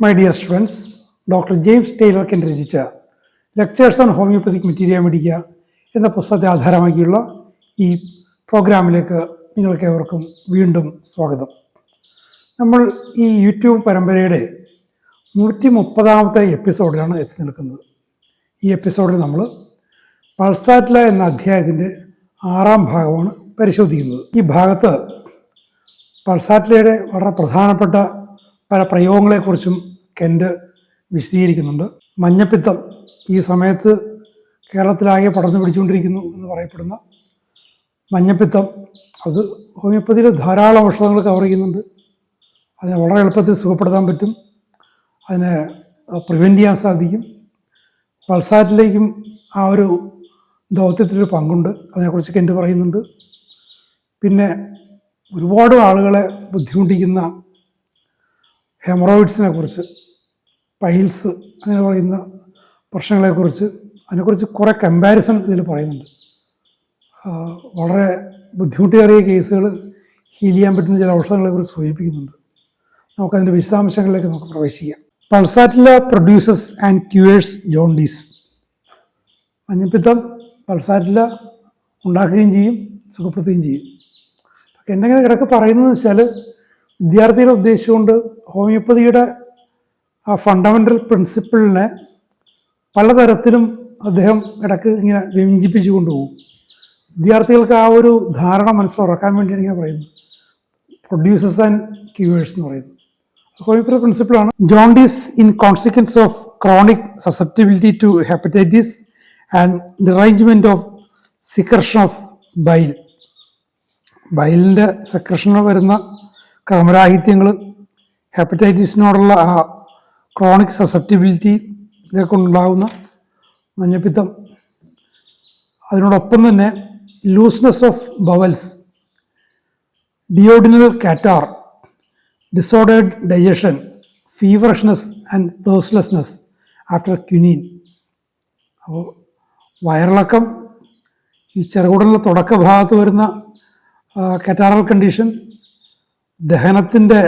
My dear students, doctor James Tyler Kent രചിച്ച lectures on homoeopathic materia medica എന്ന പുസ്തകത്തെ ആധാരമാക്കിയുള്ള ഈ പ്രോഗ്രാമിലേക്ക് നിങ്ങൾക്ക് ഏവർക്കും വീണ്ടും സ്വാഗതം. നമ്മൾ ഈ യൂട്യൂബ് പരമ്പരയുടെ 130ാമത്തെ എപ്പിസോഡിലാണ് എത്തി നിൽക്കുന്നത്. ഈ എപ്പിസോഡിൽ നമ്മൾ പൾസാറ്റ്ല എന്ന അധ്യായത്തിൻ്റെ 6ാം ഭാഗമാണ് പരിശോധിക്കുന്നത്. ഈ ഭാഗത്ത് പൾസാറ്റ്ലയുടെ വളരെ പ്രധാനപ്പെട്ട പല പ്രയോഗങ്ങളെക്കുറിച്ചും കെൻ്റ് വിശദീകരിക്കുന്നുണ്ട്. മഞ്ഞപ്പിത്തം ഈ സമയത്ത് കേരളത്തിലാകെ പടർന്നു പിടിച്ചുകൊണ്ടിരിക്കുന്നു എന്ന് പറയപ്പെടുന്ന മഞ്ഞപ്പിത്തം, അത് ഹോമിയോപ്പതിയിൽ ധാരാളം ഔഷധങ്ങൾ കവർ ചെയ്യുന്നുണ്ട്. അതിനെ വളരെ എളുപ്പത്തിൽ സുഖപ്പെടുത്താൻ പറ്റും, അതിനെ പ്രിവെൻറ്റ് ചെയ്യാൻ സാധിക്കും. പൾസാറ്റിലേക്കും ആ ഒരു ദൗത്യത്തിലൊരു പങ്കുണ്ട്, അതിനെക്കുറിച്ച് കെൻ്റ് പറയുന്നുണ്ട്. പിന്നെ ഒരുപാട് ആളുകളെ ബുദ്ധിമുട്ടിക്കുന്ന ഹെമറോയിഡ്സിനെ കുറിച്ച്, പൈൽസ് അങ്ങനെ പറയുന്ന പ്രശ്നങ്ങളെക്കുറിച്ച്, അതിനെക്കുറിച്ച് കുറേ കമ്പാരിസൺ ഇതിൽ പറയുന്നുണ്ട്. വളരെ ബുദ്ധിമുട്ടേറിയ കേസുകൾ ഹീൽ ചെയ്യാൻ പറ്റുന്ന ചില ഔഷധങ്ങളെക്കുറിച്ച് സൂചിപ്പിക്കുന്നുണ്ട്. നമുക്കതിൻ്റെ വിശദാംശങ്ങളിലേക്ക് നമുക്ക് പ്രവേശിക്കാം. പൾസാറ്റ്ല പ്രൊഡ്യൂസസ് ആൻഡ് ക്യൂവേഴ്സ് ജോണ്ടീസ്. മഞ്ഞപ്പിത്തം പൾസാറ്റ്ല ഉണ്ടാക്കുകയും ചെയ്യും, സുഖപ്പെടുത്തുകയും ചെയ്യും. എന്നെങ്ങനെ ഇടയ്ക്ക് പറയുന്നതെന്ന് വെച്ചാൽ, വിദ്യാർത്ഥികളെ ഉദ്ദേശിച്ചുകൊണ്ട് ഹോമിയോപ്പതിയുടെ ആ ഫണ്ടമെൻ്റൽ പ്രിൻസിപ്പിളിനെ പലതരത്തിലും അദ്ദേഹം ഇടയ്ക്ക് ഇങ്ങനെ വ്യഞ്ജിപ്പിച്ചു കൊണ്ടുപോകും. വിദ്യാർത്ഥികൾക്ക് ആ ഒരു ധാരണ മനസ്സിലുറക്കാൻ വേണ്ടിയാണ് ഇങ്ങനെ പറയുന്നത്. പ്രൊഡ്യൂസേഴ്സ് ആൻഡ് ക്യൂവേഴ്സ് എന്ന് പറയുന്നത് ഹോമിയോപ്പതി പ്രിൻസിപ്പിളാണ്. Jaundice in consequence of chronic susceptibility to hepatitis and derangement of secretion of bile. ബൈലിൻ്റെ സെക്രഷനിൽ വരുന്ന ക്രമരാഹിത്യങ്ങൾ, ഹെപ്പറ്റൈറ്റിസിനോടുള്ള ആ ക്രോണിക് സസെപ്റ്റിബിലിറ്റി, ഇതൊക്കെ ഉണ്ടാകുന്ന മഞ്ഞപ്പിത്തം. അതിനോടൊപ്പം തന്നെ looseness of bowels, duodenal catarrh, disordered digestion, feverishness and thirstlessness after quinine. അപ്പോൾ വയറിളക്കം, ഈ ചെറുകുടലിൻ്റെ തുടക്ക ഭാഗത്ത് വരുന്ന കറ്റാറൽ കണ്ടീഷൻ, ദഹനത്തിൻ്റെ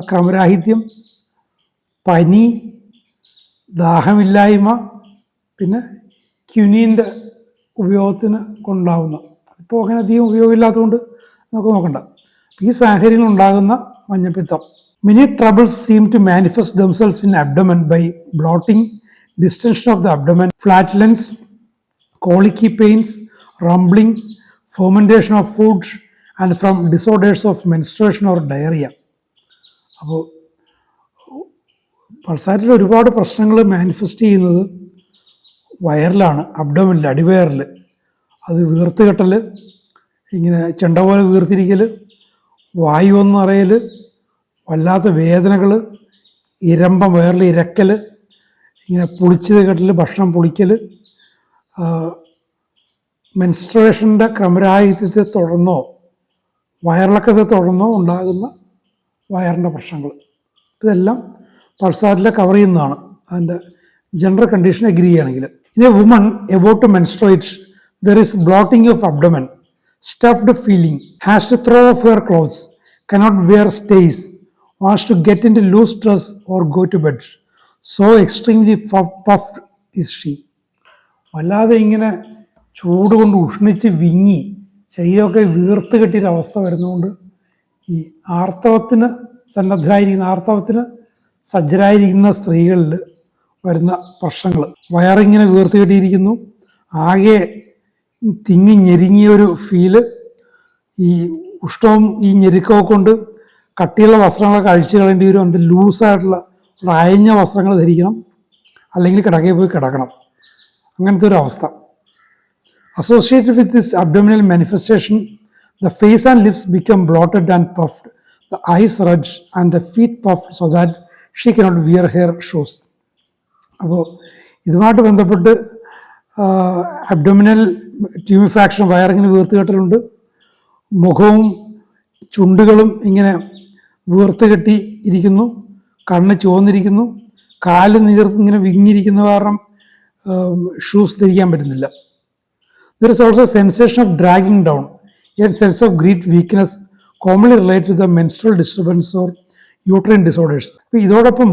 ക്രമരാഹിത്യം, പനി, ദാഹമില്ലായ്മ, പിന്നെ ക്യുനീൻ്റെ ഉപയോഗത്തിന് കൊണ്ടാവുന്ന, ഇപ്പോൾ അങ്ങനെ അധികം ഉപയോഗമില്ലാത്തതുകൊണ്ട് നമുക്ക് നോക്കണ്ട. ഈ സാഹചര്യങ്ങൾ ഉണ്ടാകുന്ന മഞ്ഞപ്പിത്തം. Many troubles seem to manifest themselves in abdomen by bloating, distension of the abdomen, flatulence, colicky pains, rumbling, fermentation of food and from disorders of menstruation or diarrhoea. അപ്പോൾ പൾസാറ്റിൽ ഒരുപാട് പ്രശ്നങ്ങൾ മാനിഫെസ്റ്റ് ചെയ്യുന്നത് വയറിലാണ്, അബ്ഡോമിനിൽ, അടിവയറിൽ. അത് വീർത്തുകെട്ടൽ, ഇങ്ങനെ ചെണ്ട പോലെ വീർത്തിരിക്കൽ, വായു എന്ന് പറയൽ, വല്ലാത്ത വേദനകൾ, ഇരമ്പം, വയറിൽ ഇരക്കൽ, ഇങ്ങനെ പുളിച്ചത് കെട്ടൽ, ഭക്ഷണം പുളിക്കൽ, മെൻസ്ട്രേഷൻ്റെ ക്രമരാഹിത്യത്തെ തുടർന്നോ വയറിളക്കത്തെ തുടർന്നോ ഉണ്ടാകുന്ന വയറിൻ്റെ പ്രശ്നങ്ങൾ, ഇതെല്ലാം പൾസാറ്റിലെ കവർ ചെയ്യുന്നതാണ്. അതിൻ്റെ ജനറൽ കണ്ടീഷൻ എഗ്രി ചെയ്യുകയാണെങ്കിൽ. In a woman about to menstruate, there is bloating of abdomen, stuffed feeling, has to throw off her clothes, cannot wear stays, wants to get into loose dress or go to bed, so extremely puffed is she. വല്ലാതെ ഇങ്ങനെ ചൂട് കൊണ്ട് ഉഷ്ണിച്ച് വിങ്ങി ശരീരമൊക്കെ വീർത്ത് കെട്ടിയൊരവസ്ഥ വരുന്നതുകൊണ്ട് ഈ ആർത്തവത്തിന് സന്നദ്ധരായിരിക്കുന്ന, ആർത്തവത്തിന് സജ്ജരായിരിക്കുന്ന സ്ത്രീകളിൽ വരുന്ന പ്രശ്നങ്ങൾ, വയറിങ്ങനെ വീർത്ത് കെട്ടിയിരിക്കുന്നു, ആകെ തിങ്ങി ഞെരുങ്ങിയ ഒരു ഫീല്, ഈ ഉഷ്ണവും ഈ ഞെരുക്കമൊക്കെ കൊണ്ട് കട്ടിയുള്ള വസ്ത്രങ്ങളൊക്കെ അഴിച്ചു കളയേണ്ടി വരും. അതിൻ്റെ ലൂസായിട്ടുള്ള അയഞ്ഞ വസ്ത്രങ്ങൾ ധരിക്കണം, അല്ലെങ്കിൽ കിടക്കയിൽ പോയി കിടക്കണം. അങ്ങനത്തെ ഒരു അവസ്ഥ. Associated with this abdominal manifestation, the face and lips become bloated and puffed, the eyes red and the feet puffed so that she cannot wear her shoes. അപ്പോൾ ഇതുമായിട്ട് ബന്ധപ്പെട്ട് അബ്ഡോമിനൽ ട്യൂമിഫാക്ഷൻ, വയറിങ്ങനെ വീർത്ത് കെട്ടലുണ്ട്, മുഖവും ചുണ്ടുകളും ഇങ്ങനെ വീർത്ത് കെട്ടി ഇരിക്കുന്നു, കണ്ണ് ചുവന്നിരിക്കുന്നു, കാല് ഇങ്ങനെ വിങ്ങിയിരിക്കുന്ന കാരണം ഷൂസ് ധരിക്കാൻ പറ്റുന്നില്ല. There is also a sensation of dragging down, a sense of great weakness commonly related to the menstrual disturbance or uterine disorders. അപ്പോൾ ഇതോടൊപ്പം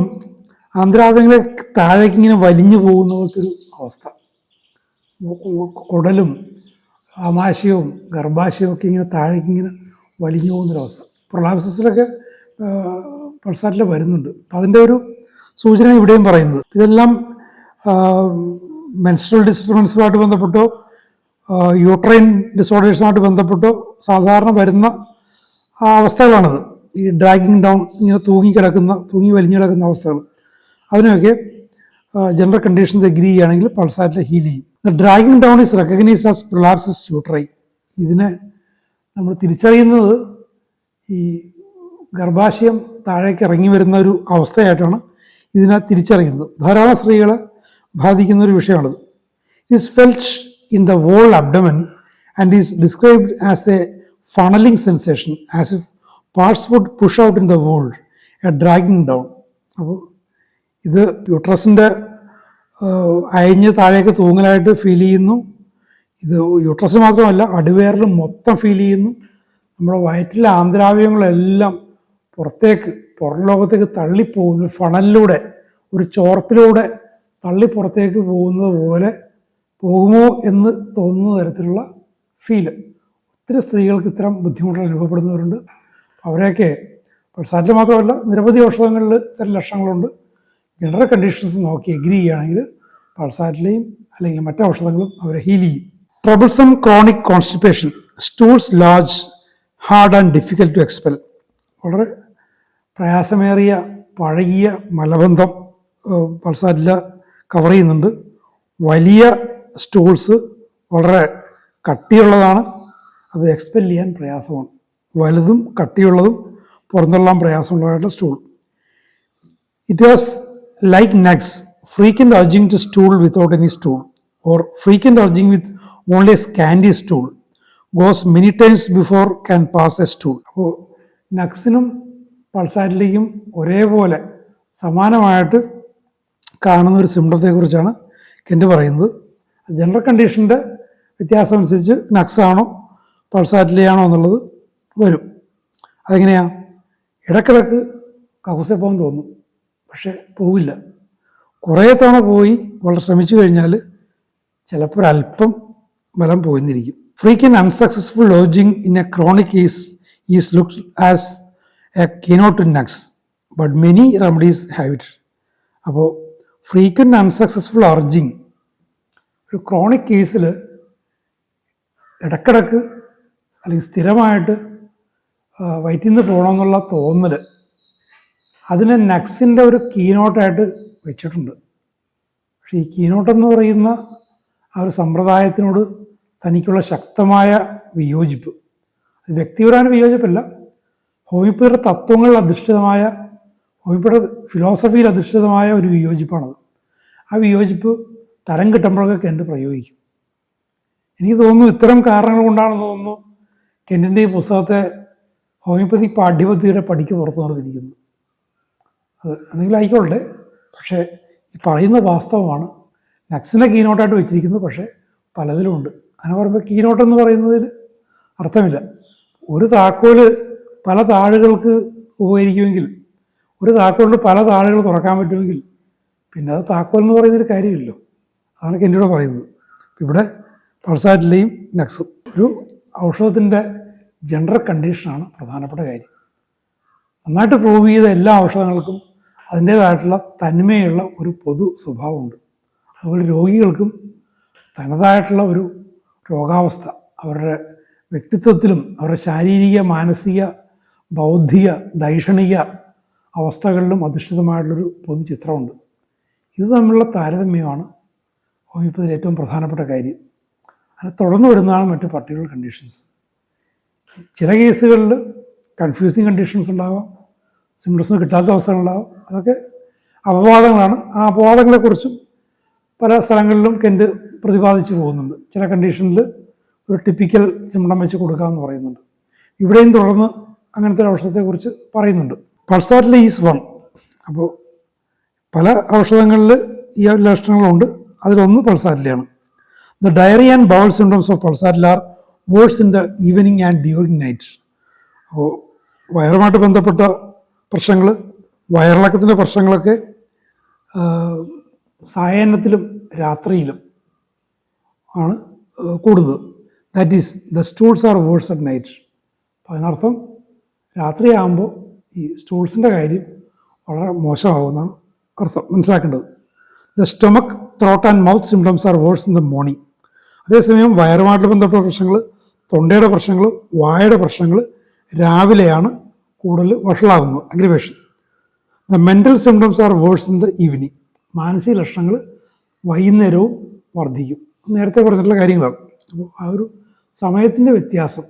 ആന്തരാവയവങ്ങളെ താഴേക്ക് ഇങ്ങനെ വലിഞ്ഞു പോകുന്ന പോലത്തെ ഒരു അവസ്ഥ. കുടലും ആമാശയവും ഗർഭാശയവും ഒക്കെ ഇങ്ങനെ താഴേക്ക് ഇങ്ങനെ വലിഞ്ഞു പോകുന്നൊരവസ്ഥ പ്രൊലാപ്സിസിലൊക്കെ പൾസാറ്റിൽ വരുന്നുണ്ട്. അപ്പം അതിൻ്റെ ഒരു സൂചന ഇവിടെയും പറയുന്നത്. ഇതെല്ലാം മെൻസ്ട്രൽ ഡിസ്റ്റർബൻസുമായിട്ട് ബന്ധപ്പെട്ടോ യൂട്രൈൻ ഡിസോർഡേഴ്സുമായിട്ട് ബന്ധപ്പെട്ടോ സാധാരണ വരുന്ന അവസ്ഥകളാണിത്. ഈ ഡ്രാഗിങ് ഡൗൺ, ഇങ്ങനെ തൂങ്ങി വലിഞ്ഞു കിടക്കുന്ന അവസ്ഥകൾ. അതിനൊക്കെ ജനറൽ കണ്ടീഷൻസ് എഗ്രി ചെയ്യുകയാണെങ്കിൽ പൾസാറ്റിൽ ഹീൽ ചെയ്യും. Dragging down is recognised as prolapsus uteri. ഇതിനെ നമ്മൾ തിരിച്ചറിയുന്നത് ഈ ഗർഭാശയം താഴേക്ക് ഇറങ്ങി വരുന്ന ഒരു അവസ്ഥയായിട്ടാണ് ഇതിനെ തിരിച്ചറിയുന്നത്. ധാരാളം സ്ത്രീകളെ ബാധിക്കുന്ന ഒരു വിഷയമാണിത്. It is felt in the whole abdomen and is described as a funnelling sensation as if parts would push out in the whole a dragging down. അപ്പോൾ ഇത് യൂട്രസിൻ്റെ അയഞ്ഞ് താഴേക്ക് തൂങ്ങലായിട്ട് ഫീൽ ചെയ്യുന്നു. ഇത് യൂട്രസ് മാത്രമല്ല, അടിവയറിൽ മൊത്തം ഫീൽ ചെയ്യുന്നു. നമ്മുടെ വയറ്റിലെ ആന്തരാവയവങ്ങളെല്ലാം പുറം ലോകത്തേക്ക് തള്ളിപ്പോകുന്നു. ഫണലിലൂടെ, ഒരു ചോർപ്പിലൂടെ പുറത്തേക്ക് പോകുന്നത് പോലെ പോകുമോ എന്ന് തോന്നുന്ന തരത്തിലുള്ള ഫീല്. ഒത്തിരി സ്ത്രീകൾക്ക് ഇത്തരം ബുദ്ധിമുട്ടുകൾ അനുഭവപ്പെടുന്നവരുണ്ട്. അവരെയൊക്കെ പൾസാറ്റിൽ മാത്രമല്ല നിരവധി ഔഷധങ്ങളിൽ ഇത്തരം ലക്ഷണങ്ങളുണ്ട്. ജനറൽ കണ്ടീഷൻസ് നോക്കി എഗ്രി ചെയ്യുകയാണെങ്കിൽ പൾസാറ്റിലെയും അല്ലെങ്കിൽ മറ്റു ഔഷധങ്ങളും അവരെ ഹീൽ ചെയ്യും. Troublesome chronic constipation, stools large, hard and difficult to expel. വളരെ പ്രയാസമേറിയ പഴകിയ മലബന്ധം പൾസാറ്റിൽ കവർ ചെയ്യുന്നുണ്ട്. വലിയ സ്റ്റൂൾസ് വളരെ കട്ടിയുള്ളതാണ്, അത് എക്സ്പെൽ ചെയ്യാൻ പ്രയാസമാണ്. വലുതും കട്ടിയുള്ളതും പുറന്തള്ളാൻ പ്രയാസമുള്ളതായിട്ടുള്ള stool. It was like Nux, frequent urging to stool without any stool, or frequent urging with only a scanty stool, goes many times before can pass a stool. അപ്പോൾ നക്സിനും പൾസാറ്റിലേക്കും ഒരേപോലെ സമാനമായിട്ട് കാണുന്ന ഒരു സിംറ്റത്തെക്കുറിച്ചാണ് കെൻറ്റ് പറയുന്നത്. ജനറൽ കണ്ടീഷൻ്റെ വ്യത്യാസം അനുസരിച്ച് നക്സ് ആണോ പൾസാറ്റിലെയാണോ എന്നുള്ളത് വരും. അതെങ്ങനെയാണ്? ഇടക്കിടക്ക് കക്കൂസിൽ പോകാൻ തോന്നും, പക്ഷെ പോവില്ല. കുറേ തവണ പോയി വളരെ ശ്രമിച്ചു കഴിഞ്ഞാൽ ചിലപ്പോൾ ഒരല്പം ബലം പോയിരിക്കും. Frequent unsuccessful urging in a chronic is looked as a keynote to Nux, but many remedies have it. അപ്പോൾ ഫ്രീക്വന്റ് അൺസക്സസ്ഫുൾ അർജിങ് ഒരു ക്രോണിക് കേസിൽ ഇടക്കിടക്ക് അല്ലെങ്കിൽ സ്ഥിരമായിട്ട് വയറ്റിൽ നിന്ന് പോകണമെന്നുള്ള തോന്നൽ, അതിനെ നക്സിൻ്റെ ഒരു കീനോട്ടായിട്ട് വെച്ചിട്ടുണ്ട്. പക്ഷേ ഈ കീനോട്ടെന്ന് പറയുന്ന ആ ഒരു സമ്പ്രദായത്തിനോട് തനിക്കുള്ള ശക്തമായ വിയോജിപ്പ്, അത് വ്യക്തിപരമായ വിയോജിപ്പല്ല, ഹോമിയോപ്പതിയുടെ തത്വങ്ങളിൽ അധിഷ്ഠിതമായ, ഹോമിയോപ്പതിയുടെ ഫിലോസഫിയിൽ അധിഷ്ഠിതമായ ഒരു വിയോജിപ്പാണത്. ആ വിയോജിപ്പ് തരം കിട്ടുമ്പോഴൊക്കെ കെൻറ്റ് പ്രയോഗിക്കും. എനിക്ക് തോന്നുന്നു ഇത്തരം കാരണങ്ങൾ കൊണ്ടാണെന്ന് തോന്നുന്നു കെൻറ്റിൻ്റെ ഈ പുസ്തകത്തെ ഹോമിയോപ്പതി പാഠ്യപദ്ധതിയുടെ പടിക്ക് പുറത്തു നിർത്തിയിരിക്കുന്നത്. അത് എന്തെങ്കിലും ആയിക്കോട്ടെ, പക്ഷേ ഈ പറയുന്ന വാസ്തവമാണ്. നക്സിനെ കീനോട്ടായിട്ട് വെച്ചിരിക്കുന്നത്, പക്ഷേ പലതിലുമുണ്ട്. അങ്ങനെ പറയുമ്പോൾ കീനോട്ടെന്ന് പറയുന്നതിൽ അർത്ഥമില്ല. ഒരു താക്കോല് പല താളുകൾക്ക് ഉപകരിക്കുമെങ്കിൽ, ഒരു താക്കോലിന് പല താളുകൾ തുറക്കാൻ പറ്റുമെങ്കിൽ പിന്നെ അത് താക്കോൽ എന്ന് പറയുന്നൊരു കാര്യമില്ലല്ലോ. അതാണ് കെൻറ്റിയുടെ പറയുന്നത്. ഇവിടെ പൾസാറ്റിലെയും നക്സും ഒരു ഔഷധത്തിൻ്റെ ജനറൽ കണ്ടീഷനാണ് പ്രധാനപ്പെട്ട കാര്യം. നന്നായിട്ട് പ്രൂവ് ചെയ്ത എല്ലാ ഔഷധങ്ങൾക്കും അതിൻ്റേതായിട്ടുള്ള തന്മയുള്ള ഒരു പൊതു സ്വഭാവമുണ്ട്. അതുപോലെ രോഗികൾക്കും തനതായിട്ടുള്ള ഒരു രോഗാവസ്ഥ, അവരുടെ വ്യക്തിത്വത്തിലും അവരുടെ ശാരീരിക, മാനസിക, ബൗദ്ധിക, ദൈക്ഷണിക അവസ്ഥകളിലും അധിഷ്ഠിതമായിട്ടുള്ളൊരു പൊതു ചിത്രമുണ്ട്. ഇത് തമ്മിലുള്ള താരതമ്യമാണ് ഹോമിയോപ്പതിയിൽ ഏറ്റവും പ്രധാനപ്പെട്ട കാര്യം. അങ്ങനെ തുടർന്ന് വരുന്നതാണ് മറ്റ് പർട്ടിക്കുലർ കണ്ടീഷൻസ്. ചില കേസുകളിൽ കൺഫ്യൂസിങ് കണ്ടീഷൻസ് ഉണ്ടാകാം, സിംപ്റ്റംസ് കിട്ടാത്ത അവസ്ഥകളുണ്ടാകും. അതൊക്കെ അപവാദങ്ങളാണ്. ആ അപവാദങ്ങളെക്കുറിച്ചും പല സ്ഥലങ്ങളിലും കെൻറ്റ് പ്രതിപാദിച്ച് പോകുന്നുണ്ട്. ചില കണ്ടീഷനിൽ ഒരു ടിപ്പിക്കൽ സിംപ്റ്റം വെച്ച് കൊടുക്കാമെന്ന് പറയുന്നുണ്ട്. ഇവിടെയും തുടർന്ന് അങ്ങനത്തെ ഒരു ഔഷധത്തെക്കുറിച്ച് പറയുന്നുണ്ട്. Pulsatilla is one. അപ്പോൾ പല ഔഷധങ്ങളിൽ ഈ ലക്ഷണങ്ങളുണ്ട്, അതിലൊന്ന് പൾസാറ്റിലെയാണ്. The diarrhoea and bowel symptoms of pulsatilla are worse in the evening and during night. വയറുമായിട്ട് ബന്ധപ്പെട്ട പ്രശ്നങ്ങൾ, വയറിളക്കത്തിൻ്റെ പ്രശ്നങ്ങളൊക്കെ സായാഹ്നത്തിലും രാത്രിയിലും ആണ് കൂടുന്നത്. That is the stools are worse at night. അപ്പോൾ അതിനർത്ഥം രാത്രിയാകുമ്പോൾ ഈ സ്റ്റൂൾസിൻ്റെ കാര്യം വളരെ മോശമാകുമെന്നാണ് അർത്ഥം മനസ്സിലാക്കേണ്ടത്. The stomach, throat and mouth symptoms are worse in the morning. അതേസമയം വയറുമായിട്ട് ബന്ധപ്പെട്ട പ്രശ്നങ്ങൾ, തൊണ്ടയുടെ പ്രശ്നങ്ങൾ, വായയുടെ പ്രശ്നങ്ങൾ രാവിലെയാണ് കൂടുതൽ വഷളാകുന്നത്, aggravation. The mental symptoms are worse in the evening. മാനസിക ലക്ഷണങ്ങൾ വൈകുന്നേരവും വർദ്ധിക്കും. നേരത്തെ പറഞ്ഞിട്ടുള്ള കാര്യങ്ങളാണ്. അപ്പോൾ ആ ഒരു സമയത്തിൻ്റെ വ്യത്യാസം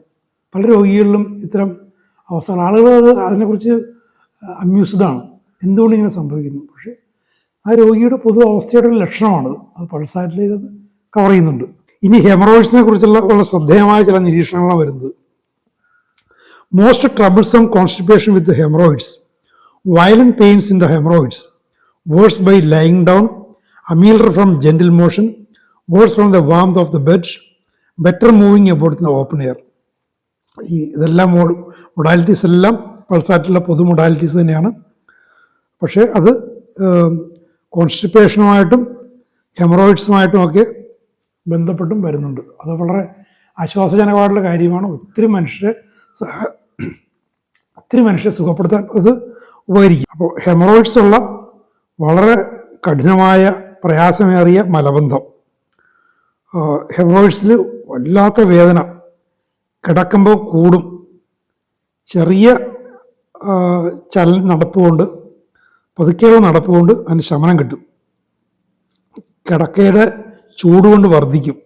പല രോഗികളിലും ഇത്തരം അവസ്ഥകൾ, ആളുകൾ അതിനെക്കുറിച്ച് അമ്യൂസ്ഡാണ്, എന്തുകൊണ്ട് ഇങ്ങനെ സംഭവിക്കുന്നു. പക്ഷേ ആ രോഗിയുടെ പൊതു അവസ്ഥയുടെ ഒരു ലക്ഷണമാണത്. അത് പൾസാറ്റിലേക്ക് അത് കവർ ചെയ്യുന്നുണ്ട്. ഇനി ഹെമറോയിഡ്സിനെ കുറിച്ചുള്ള വളരെ ശ്രദ്ധേയമായ ചില നിരീക്ഷണങ്ങളാണ് വരുന്നത്. Most troublesome constipation with haemorrhoids, violent pains in the haemorrhoids, worse by lying down, amel from gentle motion, worse from the warmth of the bed, better moving about in the open air. ഇതെല്ലാം modalities എല്ലാം പൾസാറ്റിലുള്ള പൊതു modalities തന്നെയാണ്. പക്ഷേ അത് കോൺസ്റ്റിപ്പേഷനുമായിട്ടും ഹെമറോയിഡ്സുമായിട്ടും ഒക്കെ ബന്ധപ്പെട്ടും വരുന്നുണ്ട്. അത് വളരെ ആശ്വാസജനകമായിട്ടുള്ള കാര്യമാണ്. ഒത്തിരി മനുഷ്യരെ സുഖപ്പെടുത്താൻ അത് ഉപകരിക്കും. അപ്പോൾ ഹെമറോയിഡ്സ് ഉള്ള വളരെ കഠിനമായ പ്രയാസമേറിയ മലബന്ധം, ഹെമറോയിഡ്സിൽ വല്ലാത്ത വേദന, കിടക്കുമ്പോൾ കൂടും, ചെറിയ നടപ്പുകൊണ്ട്, പതുക്കെയുള്ള നടപ്പുകൊണ്ട് അതിന് ശമനം കിട്ടും, കിടക്കയുടെ ചൂടുകൊണ്ട് വർദ്ധിക്കും,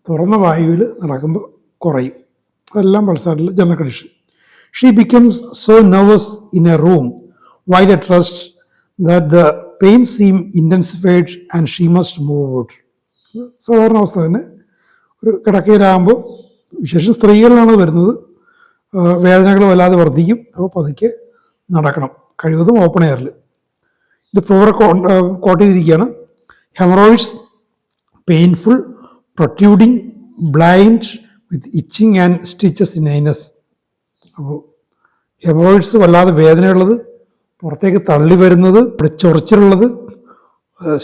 തുറന്ന വായുവിൽ നടക്കുമ്പോൾ കുറയും. അതെല്ലാം പൾസാറ്റിലെ general condition. She becomes so nervous in a room while at rest that the pain seem intensified and she must move out. സാധാരണ അവസ്ഥ തന്നെ. ഒരു കിടക്കയിലാകുമ്പോൾ, വിശേഷം സ്ത്രീകളിലാണ് വരുന്നത്, വേദനകൾ വല്ലാതെ വർദ്ധിക്കും. അപ്പോൾ പതുക്കെ നടക്കണം, കഴിവതും ഓപ്പൺ എയറിൽ. ഇത് പ്രൂവറെ കോട്ട് ചെയ്തിരിക്കുകയാണ്. Haemorrhoids painful, protruding, blind, with itching and stitches in anus. അപ്പോൾ ഹെമറോയിഡ്സ് വല്ലാതെ വേദനയുള്ളത്, പുറത്തേക്ക് തള്ളി വരുന്നത്, ചൊറിച്ചിലുള്ളത്,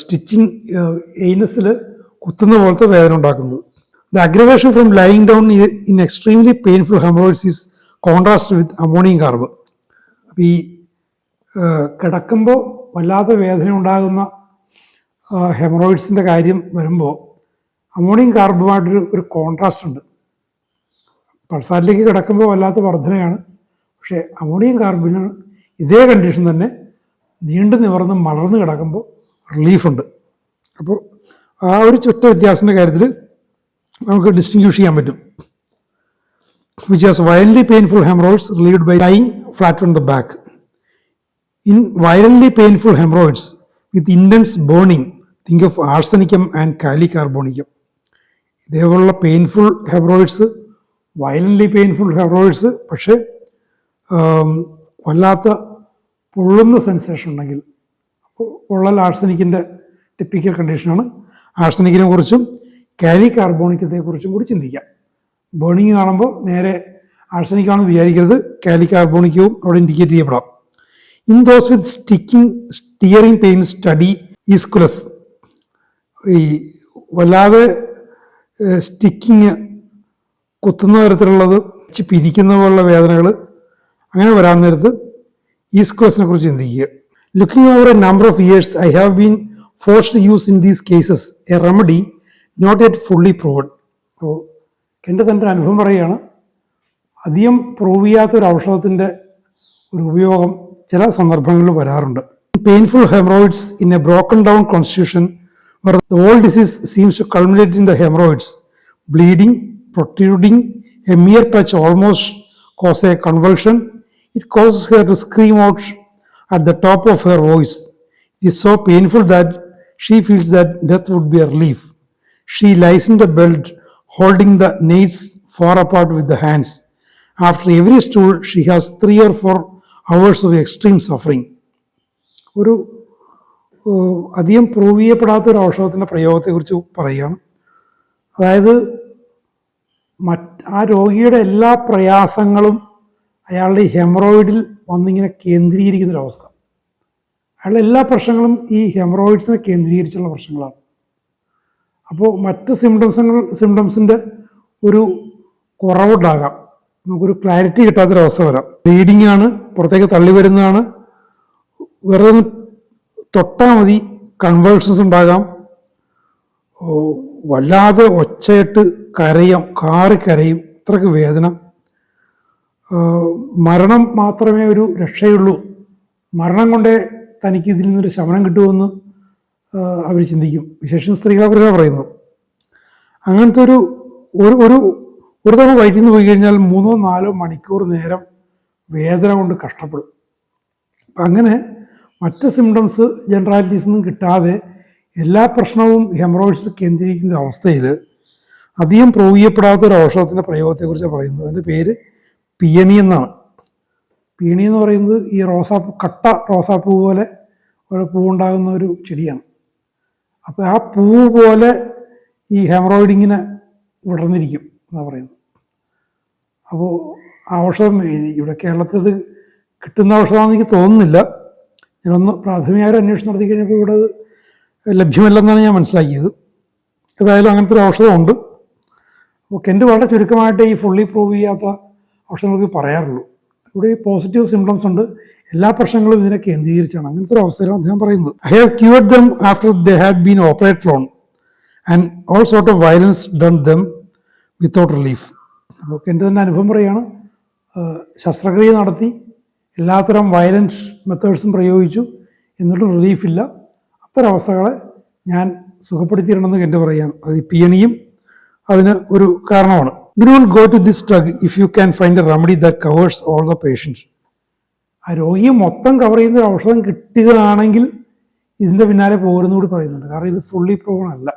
സ്റ്റിച്ചിങ് ഏനസിൽ കുത്തുന്ന പോലത്തെ വേദന ഉണ്ടാക്കുന്നത്. The aggravation from lying down in extremely painful hemorrhoids is contrasted with ammonium carb. അപ്പോൾ ഈ കിടക്കുമ്പോൾ വല്ലാത്ത വേദന ഉണ്ടാകുന്ന ഹെമറോയിഡ്സിൻ്റെ കാര്യം വരുമ്പോൾ അമോണിയം കാർബുമായിട്ടൊരു കോൺട്രാസ്റ്റ് ഉണ്ട്. പൾസാറ്റിലേക്ക് കിടക്കുമ്പോൾ വല്ലാത്ത വർധനയാണ്. പക്ഷേ അമോണിയം കാർബിന് ഇതേ കണ്ടീഷൻ തന്നെ നീണ്ടു നിവർന്ന് മലർന്ന് കിടക്കുമ്പോൾ റിലീഫുണ്ട്. അപ്പോൾ ആ ഒരു ചുറ്റ വ്യത്യാസത്തിൻ്റെ കാര്യത്തിൽ നമുക്ക് ഡിസ്റ്റിങ്ക്വിഷ് ചെയ്യാൻ പറ്റും. Which has violently painful haemorrhoids relieved by lying flat on the back. In violently painful haemorrhoids with intense burning, think of arsenicum and kali carbonicum. ഇതേപോലുള്ള painful haemorrhoids, violently painful haemorrhoids, പക്ഷേ വല്ലാത്ത പൊള്ളുന്ന sensation ഉണ്ടെങ്കിൽ, അപ്പോൾ പൊള്ളൽ ആർസനിക്കിൻ്റെ typical കണ്ടീഷനാണ്. ആർസനിക്കിനെ കുറിച്ചും കാലി കാർബോണിക്കത്തെക്കുറിച്ചും കൂടി ചിന്തിക്കാം. ബേണിങ് കാണുമ്പോൾ നേരെ ആർസനിക്കാണെന്ന് വിചാരിക്കരുത്, കാലി കാർബോണിക്കവും അവിടെ ഇൻഡിക്കേറ്റ് ചെയ്യപ്പെടാം. In those with steering pain study aesculus. ഈ വല്ലാതെ സ്റ്റിക്കിങ്, കുത്തുന്ന തരത്തിലുള്ളത്, പിരിക്കുന്ന പോലുള്ള വേദനകൾ അങ്ങനെ വരാൻ നേരത്ത് ഈസ്കുലസിനെ കുറിച്ച് ചിന്തിക്കുക. Looking over a number of years I have been forced to use in these cases a remedy not yet fully proved. അപ്പോൾ എൻ്റെ തന്നെ ഒരു അനുഭവം പറയുകയാണ്. അധികം പ്രൂവ് ചെയ്യാത്തൊരു ഔഷധത്തിൻ്റെ ഒരു ഉപയോഗം ചില സന്ദർഭങ്ങളിൽ വരാറുണ്ട്. Painful haemorrhoids in A broken down constitution where the whole disease seems to culminate in the hemorrhoids, bleeding, protruding, a mere touch almost cause a convulsion. It causes her to scream out at the top of her voice. It is so painful that she feels that death would be a relief. She lies in the bed, holding the nails far apart with the hands. After every stool, she has 3 or 4 hours of extreme suffering. ഒരു അധികം prove ചെയ്യപ്പെടാത്തൊരു ഔഷധത്തിൻ്റെ പ്രയോഗത്തെക്കുറിച്ച് പറയുകയാണ്. അതായത് ആ രോഗിയുടെ എല്ലാ പ്രയാസങ്ങളും അയാളുടെ ഹെമറോയിഡിൽ വന്നിങ്ങനെ കേന്ദ്രീകരിക്കുന്നൊരവസ്ഥ. അയാളുടെ എല്ലാ പ്രശ്നങ്ങളും ഈ ഹെമറോയിഡ്സിനെ കേന്ദ്രീകരിച്ചുള്ള പ്രശ്നങ്ങളാണ്. അപ്പോൾ മറ്റ് സിംറ്റംസിൻ്റെ ഒരു കുറവുണ്ടാകാം, നമുക്കൊരു ക്ലാരിറ്റി കിട്ടാത്തൊരവസ്ഥ വരാം. ബ്ലീഡിംഗ് ആണ്, പുറത്തേക്ക് തള്ളി വരുന്നതാണ്, വെറുതെ തൊട്ടാൽ മതി കൺവേൾഷൻസ് ഉണ്ടാകാം, വല്ലാതെ ഒച്ചയിട്ട് കാറിക്കരയും, അത്രയ്ക്ക് വേദന. മരണം മാത്രമേ ഒരു രക്ഷയുള്ളൂ, മരണം കൊണ്ടേ തനിക്ക് ഇതിൽ നിന്നൊരു ശമനം കിട്ടുമെന്ന് അവർ ചിന്തിക്കും. വിശേഷം സ്ത്രീകളെ കുറിച്ചാണ് പറയുന്നത്. അങ്ങനത്തെ ഒരു തവണ വയറ്റിൽ നിന്ന് പോയി കഴിഞ്ഞാൽ 3-4 മണിക്കൂർ നേരം വേദന കൊണ്ട് കഷ്ടപ്പെടും. അപ്പം അങ്ങനെ മറ്റ് സിംറ്റംസ് ജനറാലിറ്റീസ് ഒന്നും കിട്ടാതെ എല്ലാ പ്രശ്നവും ഹെമറോയിഡ്സിൽ കേന്ദ്രീകരിക്കുന്ന അവസ്ഥയിൽ അധികം പ്രൂവ് ചെയ്യപ്പെടാത്ത ഒരു ഔഷധത്തിൻ്റെ പ്രയോഗത്തെക്കുറിച്ചാണ് പറയുന്നത്. അതിൻ്റെ പേര് പിയണി എന്നാണ്. പിയണി എന്ന് പറയുന്നത് ഈ റോസാപ്പൂ പോലെ ഒരു പൂവുണ്ടാകുന്ന ഒരു ചെടിയാണ്. അപ്പോൾ ആ പൂവ് പോലെ ഈ ഹെമറോയിഡിങ്ങിനെ വിടർന്നിരിക്കും എന്നാണ് പറയുന്നത്. അപ്പോൾ ആ ഔഷധം ഇവിടെ കേരളത്തിൽ ഇത് കിട്ടുന്ന ഔഷധമാണെന്ന് എനിക്ക് തോന്നുന്നില്ല. ഞാനൊന്ന് പ്രാഥമികമായ ഒരു അന്വേഷണം നടത്തി കഴിഞ്ഞപ്പോൾ ഇവിടെ അത് ലഭ്യമല്ലെന്നാണ് ഞാൻ മനസ്സിലാക്കിയത്. ഏതായാലും അങ്ങനത്തെ ഒരു ഔഷധമുണ്ട്. അപ്പോൾ കെൻറ്റ് വളരെ ചുരുക്കമായിട്ട് ഈ ഫുള്ളി പ്രൂവ് ചെയ്യാത്ത ഔഷധങ്ങൾക്ക് പറയാറുള്ളൂ. ഇവിടെ ഈ പോസിറ്റീവ് സിംറ്റംസ് ഉണ്ട്, എല്ലാ പ്രശ്നങ്ങളും ഇതിനെ കേന്ദ്രീകരിച്ചാണ്. അങ്ങനത്തെ ഒരു അവസ്ഥയിലാണ് അദ്ദേഹം പറയുന്നത്. I have cured dum after they had been operated on and all sort of violence done dum without relief. അപ്പോൾ എൻ്റെ തന്നെ അനുഭവം പറയുകയാണ്, ശസ്ത്രക്രിയ നടത്തി എല്ലാത്തരം വയലൻസ് മെത്തേഡ്സും പ്രയോഗിച്ചു, എന്നിട്ടും റിലീഫില്ല. അത്തരം അവസ്ഥകളെ ഞാൻ സുഖപ്പെടുത്തിയിട്ടുണ്ടെന്ന് എൻ്റെ പറയുകയാണ്. അത് ഈ പിയണിയും അതിന് ഒരു കാരണമാണ്. Do not go to this drug if you can find a remedy that covers all the patients. ആ രോഗിയെ മൊത്തം കവർ ചെയ്യുന്ന ഒരു ഔഷധം കിട്ടുകയാണെങ്കിൽ ഇതിൻ്റെ പിന്നാലെ പോരുന്നു കൂടി പറയുന്നുണ്ട്. കാരണം ഇത് ഫുള്ളി പ്രൂവൺ അല്ല.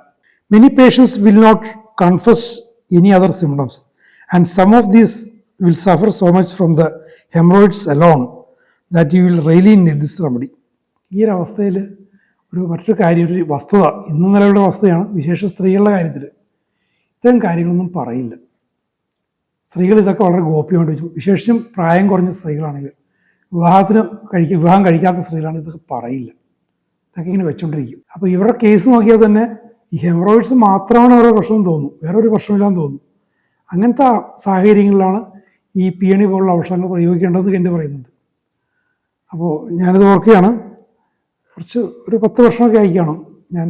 Many patients will not confess any other symptoms and some of these will suffer so much from the haemorrhoids alone that you will really need this remedy. ഈ ഒരു അവസ്ഥയിൽ മറ്റൊരു കാര്യം, ഒരു വസ്തുത, ഇന്ന് നിലവിലുള്ള വസ്തുതയാണ്, വിശേഷ സ്ത്രീകളുടെ കാര്യത്തിൽ ഇത്തരം കാര്യങ്ങളൊന്നും പറയില്ല. സ്ത്രീകൾ ഇതൊക്കെ വളരെ ഗോപ്യമായിട്ട് വെച്ചു. വിശേഷിച്ചും പ്രായം കുറഞ്ഞ സ്ത്രീകളാണെങ്കിൽ, വിവാഹം കഴിക്കാത്ത സ്ത്രീകളാണെങ്കിൽ ഇതൊക്കെ പറയില്ല, ഇതൊക്കെ ഇങ്ങനെ വെച്ചുകൊണ്ടിരിക്കും. അപ്പോൾ ഇവരുടെ കേസ് നോക്കിയാൽ തന്നെ ഈ ഹെമറോയിഡ്സ് മാത്രമാണ് അവരുടെ പ്രശ്നം തോന്നും, വേറൊരു പ്രശ്നമില്ലാന്ന് തോന്നും. അങ്ങനത്തെ സാഹചര്യങ്ങളിലാണ് ഈ പിയണി പോലുള്ള ഔഷധങ്ങൾ പ്രയോഗിക്കേണ്ടതെന്ന് എൻ്റെ പറയുന്നുണ്ട്. അപ്പോൾ ഞാനിത് ഓർക്കുകയാണ്, ഒരു 10 വർഷമൊക്കെ ആയിക്കാണും ഞാൻ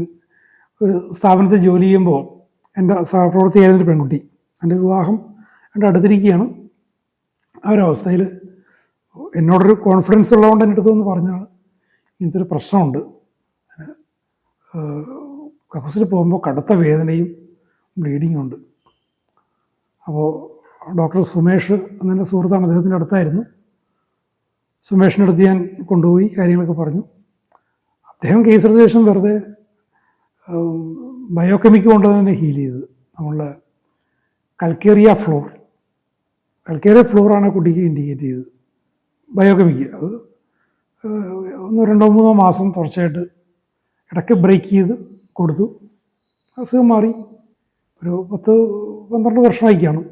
ഒരു സ്ഥാപനത്തിൽ ജോലി ചെയ്യുമ്പോൾ എൻ്റെ സഹപ്രവർത്തിയായിരുന്നൊരു പെൺകുട്ടി, എൻ്റെ വിവാഹം എൻ്റെ അടുത്തിരിക്കുകയാണ്. ആ ഒരവസ്ഥയിൽ എന്നോടൊരു കോൺഫിഡൻസ് ഉള്ളതുകൊണ്ട് എൻ്റെ അടുത്ത് വന്ന് പറഞ്ഞാണ്, ഇങ്ങനത്തെ ഒരു പ്രശ്നമുണ്ട്, കക്കൂസിൽ പോകുമ്പോൾ കടുത്ത വേദനയും ബ്ലീഡിങ്ങും ഉണ്ട്. അപ്പോൾ ഡോക്ടർ സുമേഷ് എന്നെ സുഹൃത്താണ്, അദ്ദേഹത്തിൻ്റെ അടുത്തായിരുന്നു. സുമേഷിൻ്റെ അടുത്ത് ഞാൻ കൊണ്ടുപോയി കാര്യങ്ങളൊക്കെ പറഞ്ഞു. അദ്ദേഹം കേസെടുത്ത ശേഷം വെറുതെ ബയോകെമിക്ക് കൊണ്ട് തന്നെ ഹീൽ ചെയ്തത്. നമ്മളുടെ കൽക്കേറിയ ഫ്ലോറാണ് കുട്ടിക്ക് ഇൻഡിക്കേറ്റ് ചെയ്തത്. ബയോകെമിക്ക് അത് 1-2-3 മാസം തുടർച്ചയായിട്ട് ഇടയ്ക്ക് ബ്രേക്ക് ചെയ്ത് കൊടുത്തു. അസുഖം മാറി. ഒരു 10-12 വർഷമായി കാണും.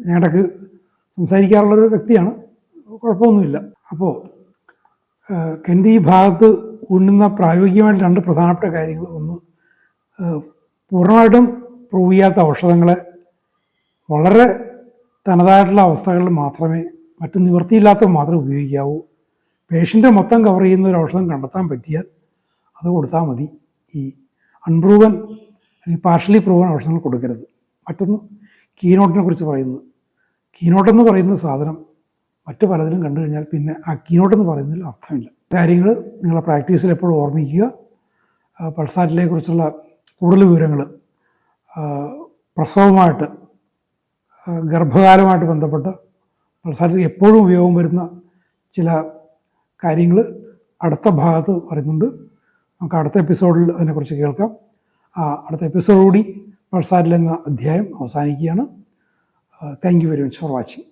ഞാൻ ഇടയ്ക്ക് സംസാരിക്കാറുള്ളൊരു വ്യക്തിയാണ്, കുഴപ്പമൊന്നുമില്ല. അപ്പോൾ കെൻ്റെ ഈ ഭാഗത്ത് ഉണ്ണുന്ന പ്രായോഗികമായിട്ട് 2 പ്രധാനപ്പെട്ട കാര്യങ്ങൾ. ഒന്ന്, പൂർണ്ണമായിട്ടും പ്രൂവ് ചെയ്യാത്ത ഔഷധങ്ങളെ വളരെ തനതായിട്ടുള്ള അവസ്ഥകളിൽ മാത്രമേ, മറ്റ് നിവൃത്തിയില്ലാത്തവ മാത്രമേ ഉപയോഗിക്കാവൂ. പേഷ്യൻ്റെ മൊത്തം കവർ ചെയ്യുന്ന ഒരു ഔഷധം കണ്ടെത്താൻ പറ്റിയാൽ അത് കൊടുത്താൽ മതി. ഈ അൺപ്രൂവൻ അല്ലെങ്കിൽ പാർഷ്യലി പ്രൂവൻ ഔഷധങ്ങൾ കൊടുക്കരുത്. മറ്റൊന്ന്, കീനോട്ടിനെ കുറിച്ച് പറയുന്നത്. കീനോട്ടെന്ന് പറയുന്ന സാധനം മറ്റു പലതിലും കണ്ടു കഴിഞ്ഞാൽ പിന്നെ ആ കീനോട്ടെന്ന് പറയുന്നതിൽ അർത്ഥമില്ല. കാര്യങ്ങൾ നിങ്ങളുടെ പ്രാക്ടീസിൽ എപ്പോഴും ഓർമ്മിക്കുക. പൾസാറ്റിലെ കുറിച്ചുള്ള കൂടുതൽ വിവരങ്ങൾ, പ്രസവമായിട്ട്, ഗർഭകാലമായിട്ട് ബന്ധപ്പെട്ട് പൾസാറ്റിൽ എപ്പോഴും ഉപയോഗം വരുന്ന ചില കാര്യങ്ങൾ അടുത്ത ഭാഗത്ത് പറയുന്നുണ്ട്. നമുക്ക് അടുത്ത എപ്പിസോഡിൽ അതിനെക്കുറിച്ച് കേൾക്കാം. അടുത്ത എപ്പിസോഡുകൂടി പൾസാറ്റിൽ എന്ന അധ്യായം അവസാനിക്കുകയാണ്. Thank you very much for watching.